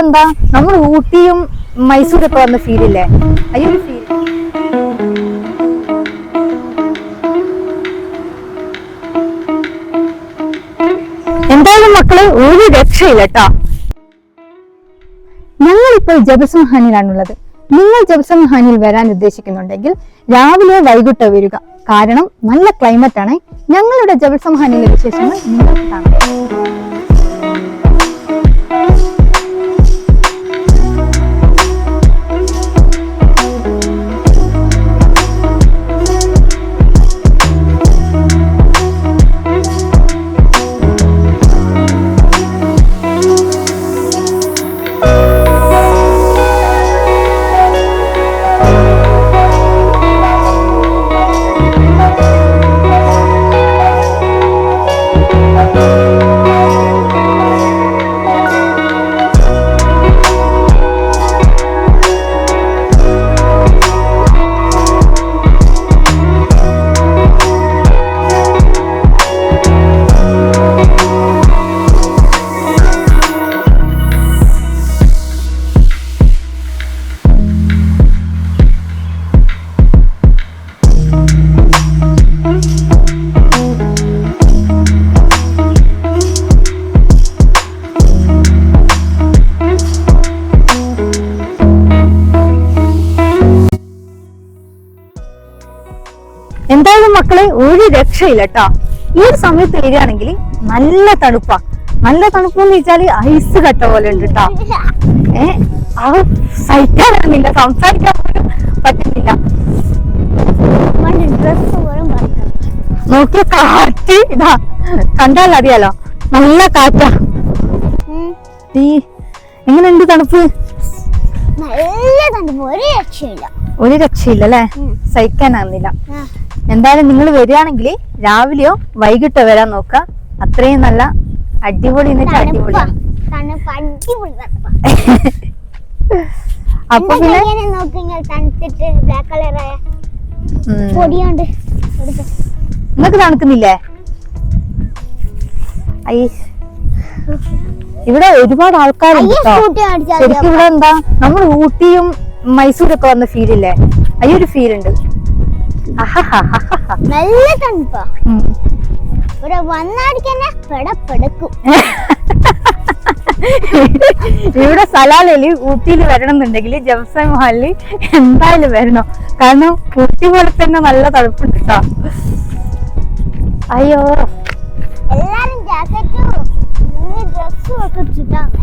എന്താ നമ്മൾ ഊട്ടിയും മൈസൂരൊക്കെ വന്ന ഫീലില്ലേ? അയ്യൊരു ഫീൽ. എന്തായാലും മക്കള് ഒരു രക്ഷയില്ല കേട്ടോ. ഞങ്ങളിപ്പോൾ ജബസംഹാനിലാണുള്ളത്. നിങ്ങൾ ജബസംഹാനിൽ വരാൻ ഉദ്ദേശിക്കുന്നുണ്ടെങ്കിൽ രാവിലെ വൈകിട്ടോ വരിക. കാരണം നല്ല ക്ലൈമറ്റ് ആണ്. ഞങ്ങളുടെ ജബസംഹാനിലെ വിശേഷങ്ങൾ നിങ്ങൾക്ക് കാണാം. എന്തായാലും മക്കളെ ഒരു രക്ഷയില്ല കേട്ടോ. ഈ ഒരു സമയത്ത് വരികയാണെങ്കിൽ നല്ല തണുപ്പാ. നല്ല തണുപ്പെന്ന് വെച്ചാല് ഐസ് കട്ട പോലെ ഉണ്ട് കേട്ടോ. അത് സഹിക്കാൻ പറ്റുന്നില്ല, സംസാരിക്കാൻ പോലും പറ്റുന്നില്ല. നോക്കിയ കാറ്റ് ഇതാ കണ്ടാൽ അറിയാലോ, നല്ല കാറ്റാ. എങ്ങനെയുണ്ട് തണുപ്പ്? ഒരു രക്ഷയില്ല അല്ലേ, സഹിക്കാനാകുന്നില്ല. എന്തായാലും നിങ്ങൾ വരികയാണെങ്കിൽ രാവിലെയോ വൈകിട്ടോ വരാൻ നോക്ക. അത്രയും നല്ല അടിപൊളി അടിപൊളിയാണ്. അപ്പൊ പിന്നെ നിങ്ങൾക്ക് തണുക്കുന്നില്ലേ? ഇവിടെ ഒരുപാട് ആൾക്കാരുണ്ട്. ശരിക്കും ഇവിടെ എന്താ നമ്മൾ ഊട്ടിയും മൈസൂരൊക്കെ വന്ന ഫീലില്ലേ? അയ്യൊരു ഫീൽ ഉണ്ട്. നല്ല തണുപ്പാ. ഇവിടെ വന്നാടിക്കന്നെ പെടപ്പെടുക്കും. ഇവിടെ സലാലയില് ഊട്ടിയിൽ വരണം എന്നുണ്ടെങ്കിൽ ജബസംഹാനില് എന്തായാലും വരണം. കാരണം ഊട്ടി പോലെ തന്നെ നല്ല തണുപ്പുണ്ട് കേട്ടോ. അയ്യോ, എല്ലാരും ജാക്കറ്റും ഡ്രസ്സും ഒക്കെ ഇട്ടിട്ടാണ്.